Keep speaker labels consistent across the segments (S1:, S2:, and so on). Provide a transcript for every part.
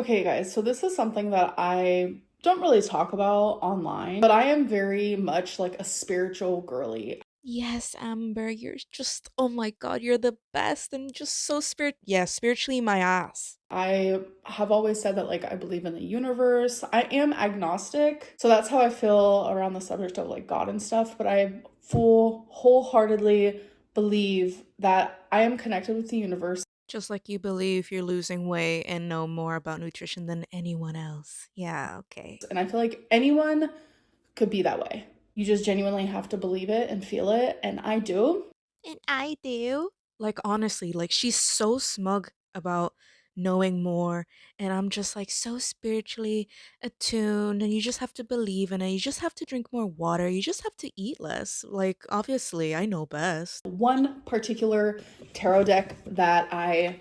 S1: Okay, guys, so this is something that I don't really talk about online, but I am very much like a spiritual girly.
S2: Yes, Amber, you're just, oh my God, you're the best and just so spiritually my ass.
S1: I have always said that like I believe in the universe. I am agnostic, so that's how I feel around the subject of like God and stuff, but I wholeheartedly believe that I am connected with the universe
S2: Just like you believe you're losing weight and know more about nutrition than anyone else. Yeah, okay.
S1: and I feel like anyone could be that way. You just genuinely have to believe it and feel it, and I do.
S2: And I do. Like, honestly, like, she's so smug about knowing more. And I'm just like so spiritually attuned. And you just have to believe in it. You just have to drink more water. You just have to eat less. Like, obviously, I know best.
S1: One particular tarot deck that I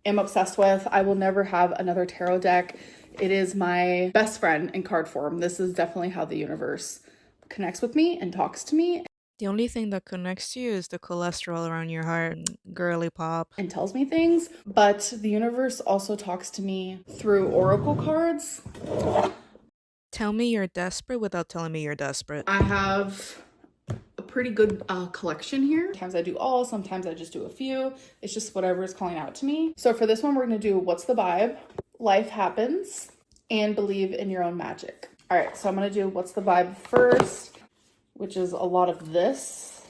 S1: am obsessed with. I will never have another tarot deck. It is my best friend in card form. This is definitely how the universe connects with me and talks to me
S2: The only thing that connects you is the cholesterol around your heart. Girly pop.
S1: and tells me things. But the universe also talks to me through oracle cards.
S2: Tell me you're desperate without telling me you're desperate.
S1: I have a pretty good collection here. Sometimes I do all, sometimes I just do a few. It's just whatever is calling out to me. So for this one, we're gonna do what's the vibe, life happens, and believe in your own magic. All right, so I'm gonna do what's the vibe first, which is a lot of this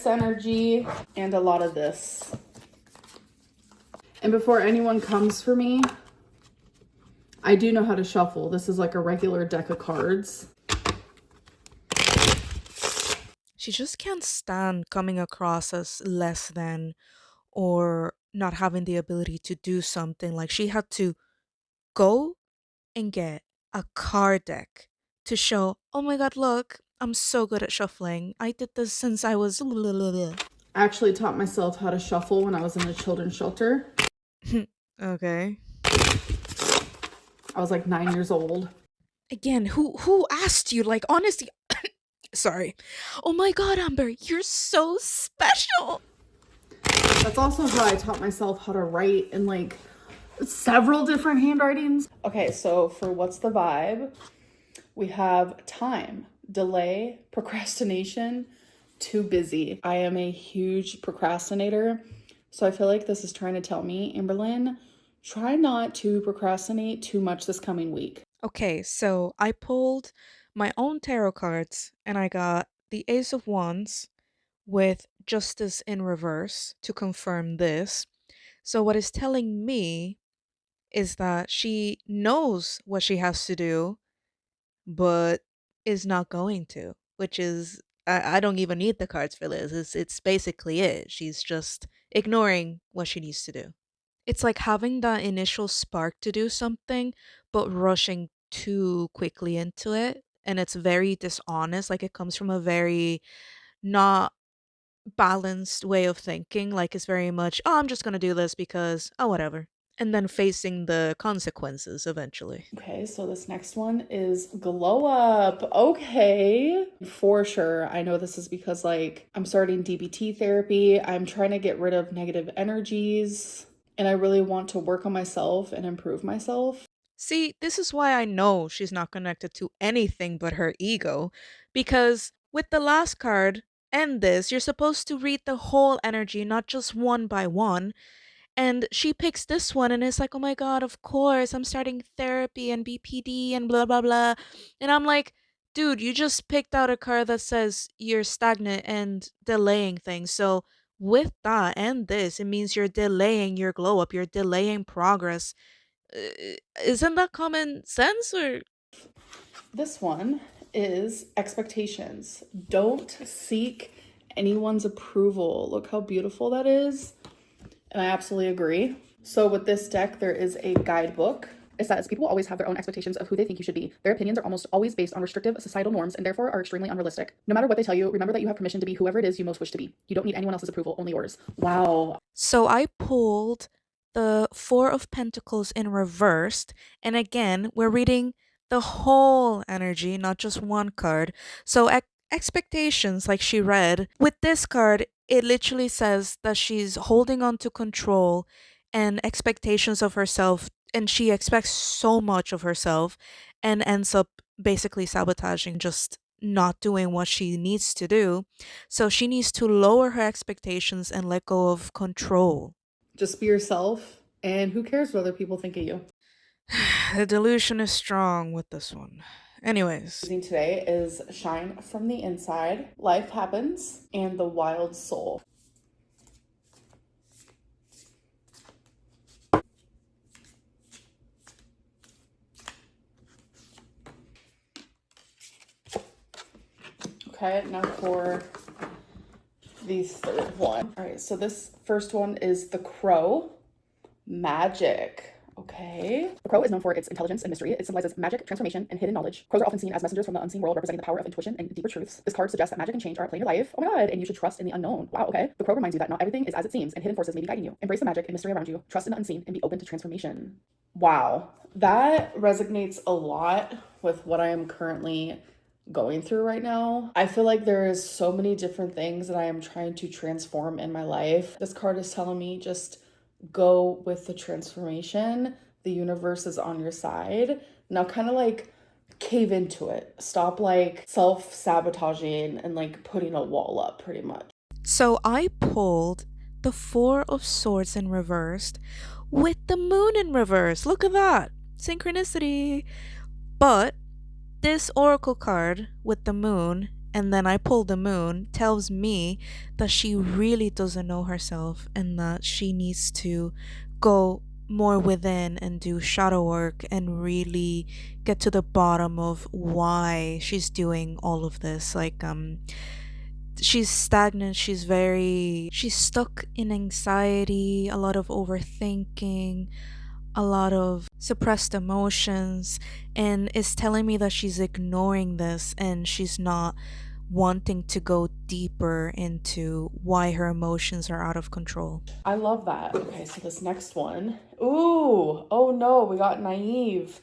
S1: energy, and a lot of this. And before anyone comes for me, I do know how to shuffle. This is like a regular deck of cards.
S2: She just can't stand coming across as less than or not having the ability to do something. Like she had to go and get a card deck to show, oh my God, look, I'm so good at shuffling. I did this since I was.
S1: I actually taught myself how to shuffle when I was in a children's shelter.
S2: Okay.
S1: I was like 9 years old.
S2: Again, who asked you? Like honestly, sorry. Oh my God, Amber, you're so special.
S1: That's also how I taught myself how to write in like several different handwritings. Okay, so for what's the vibe, we have time, delay, procrastination, too busy. I am a huge procrastinator. So I feel like this is trying to tell me, Amberlynn, try not to procrastinate too much this coming week.
S2: Okay, so I pulled my own tarot cards and I got the Ace of Wands with Justice in reverse to confirm this. So, what it's telling me is that she knows what she has to do, but is not going to, which is, I don't even need the cards for this. It's basically it. She's just ignoring what she needs to do. It's like having that initial spark to do something, but rushing too quickly into it. And it's very dishonest. Like it comes from a very not balanced way of thinking. Like it's very much, oh, I'm just going to do this because, oh, whatever. And then facing the consequences eventually.
S1: Okay, so this next one is glow up. Okay, for sure. I know this is because like I'm starting DBT therapy. I'm trying to get rid of negative energies and I really want to work on myself and improve myself.
S2: See, this is why I know she's not connected to anything but her ego. Because with the last card and this, you're supposed to read the whole energy, not just one by one. And she picks this one and it's like, oh my God, of course, I'm starting therapy and BPD and blah, blah, blah. And I'm like, dude, you just picked out a card that says you're stagnant and delaying things. So with that and this, it means you're delaying your glow up, you're delaying progress. Isn't that common sense or
S1: This one is expectations. Don't seek anyone's approval. Look how beautiful that is. And I absolutely agree. So with this deck, there is a guidebook. It says people always have their own expectations of who they think you should be. Their opinions are almost always based on restrictive societal norms and therefore are extremely unrealistic. No matter what they tell you, remember that you have permission to be whoever it is you most wish to be. You don't need anyone else's approval, only yours. Wow.
S2: so I pulled the 4 of Pentacles in reversed, and again, we're reading the whole energy, not just one card. So expectations like she read, with this card, it literally says that she's holding on to control and expectations of herself, and she expects so much of herself and ends up basically sabotaging, just not doing what she needs to do. So she needs to lower her expectations and let go of control.
S1: Just be yourself, and who cares what other people think of you?
S2: The delusion is strong with this one. Anyways,
S1: Using today is Shine from the Inside, Life Happens, and The Wild Soul. Okay, now for the third one. All right, so this first one is The Crow, Magic. Okay. The crow is known for its intelligence and mystery. It symbolizes magic, transformation, and hidden knowledge. Crows are often seen as messengers from the unseen world, representing the power of intuition and deeper truths. This card suggests that magic and change are at play in your life. Oh my god, and you should trust in the unknown. Wow, okay. The crow reminds you that not everything is as it seems, and hidden forces may be guiding you. Embrace the magic and mystery around you. Trust in the unseen and be open to transformation. Wow, that resonates a lot with what I am currently going through right now. I feel like there is so many different things that I am trying to transform in my life. This card is telling me just go with the transformation. The universe is on your side. Now kind of like cave into it. Stop like self-sabotaging and like putting a wall up pretty much.
S2: so I pulled the Four of Swords in reversed with the moon in reverse. Look at that. Synchronicity. But this oracle card with the moon, and then I pull the moon, tells me that she really doesn't know herself and that she needs to go more within and do shadow work and really get to the bottom of why she's doing all of this. She's stagnant, she's stuck in anxiety, a lot of overthinking, a lot of suppressed emotions, and is telling me that she's ignoring this and she's not wanting to go deeper into why her emotions are out of control.
S1: I love that. Okay, so this next one. Ooh, oh no, we got naive.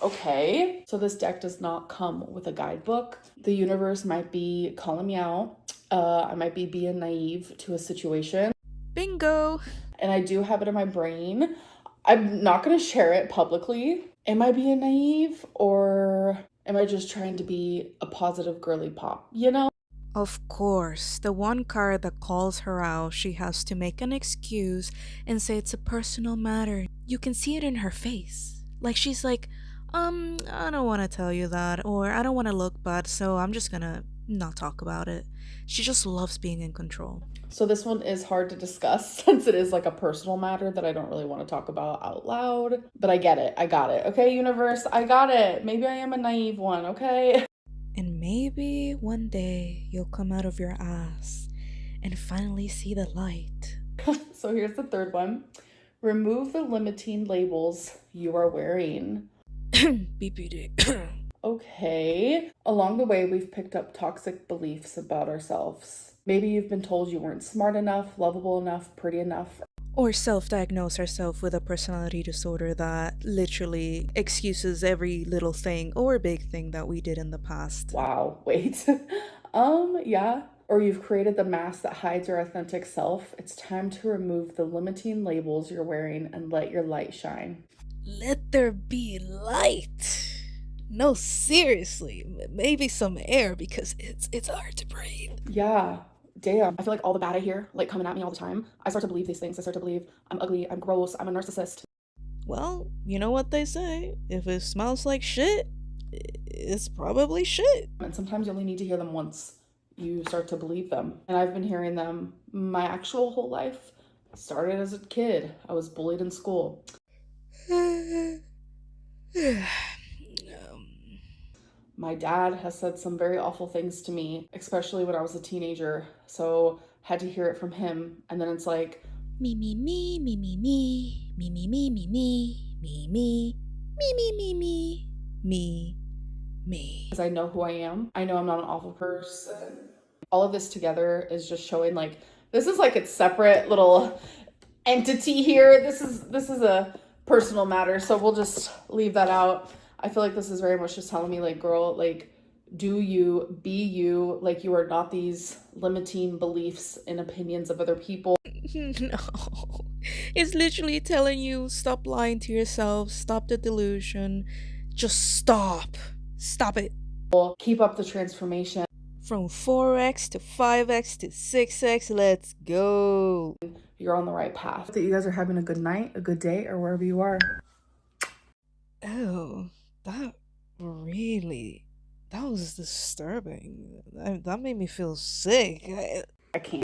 S1: Okay, so this deck does not come with a guidebook. The universe might be calling me out. I might be being naive to a situation.
S2: Bingo!
S1: And I do have it in my brain. I'm not going to share it publicly. Am I being naive or am I just trying to be a positive girly pop? You know?
S2: Of course, the one card that calls her out, she has to make an excuse and say it's a personal matter. You can see it in her face. Like she's like, I don't want to tell you that, or I don't want to look bad, so I'm just gonna not talk about it. She just loves being in control.
S1: So this one is hard to discuss since it is like a personal matter that I don't really want to talk about out loud. But I get it. I got it. Okay, universe, I got it. Maybe I am a naive one, okay?
S2: And maybe one day you'll come out of your ass and finally see the light.
S1: So here's the third one. Remove the limiting labels you are wearing.
S2: BPD.
S1: Okay. Along the way, we've picked up toxic beliefs about ourselves. Maybe you've been told you weren't smart enough, lovable enough, pretty enough.
S2: Or self-diagnose herself with a personality disorder that literally excuses every little thing or big thing that we did in the past.
S1: Wow, wait. Yeah. Or you've created the mask that hides your authentic self. It's time to remove the limiting labels you're wearing and let your light shine.
S2: Let there be light. No, seriously, maybe some air because it's hard to breathe.
S1: Yeah. Damn. I feel like all the bad I hear, like coming at me all the time, I start to believe these things. I start to believe I'm ugly, I'm gross, I'm a narcissist.
S2: Well, you know what they say. If it smells like shit, it's probably shit.
S1: And sometimes you only need to hear them once. You start to believe them. And I've been hearing them my actual whole life. Started as a kid. I was bullied in school. My dad has said some very awful things to me, especially when I was a teenager. So had to hear it from him. And then it's like,
S2: me, me, me, me, me, me, me, me, me, me, me, me, me, me, me, me, me, me.
S1: because I know who I am. I know I'm not an awful person. All of this together is just showing like, this is like its separate little entity here. This is a personal matter. So we'll just leave that out. I feel like this is very much just telling me like, girl, like, do you, be you, like you are not these limiting beliefs and opinions of other people.
S2: No, It's literally telling you stop lying to yourself, stop the delusion, just stop. Stop it.
S1: Keep up the transformation.
S2: From 4x to 5x to 6x, let's go.
S1: You're on the right path. That you guys are having a good night, a good day, or wherever you are.
S2: Oh, that that was disturbing. That made me feel sick.
S1: I can't.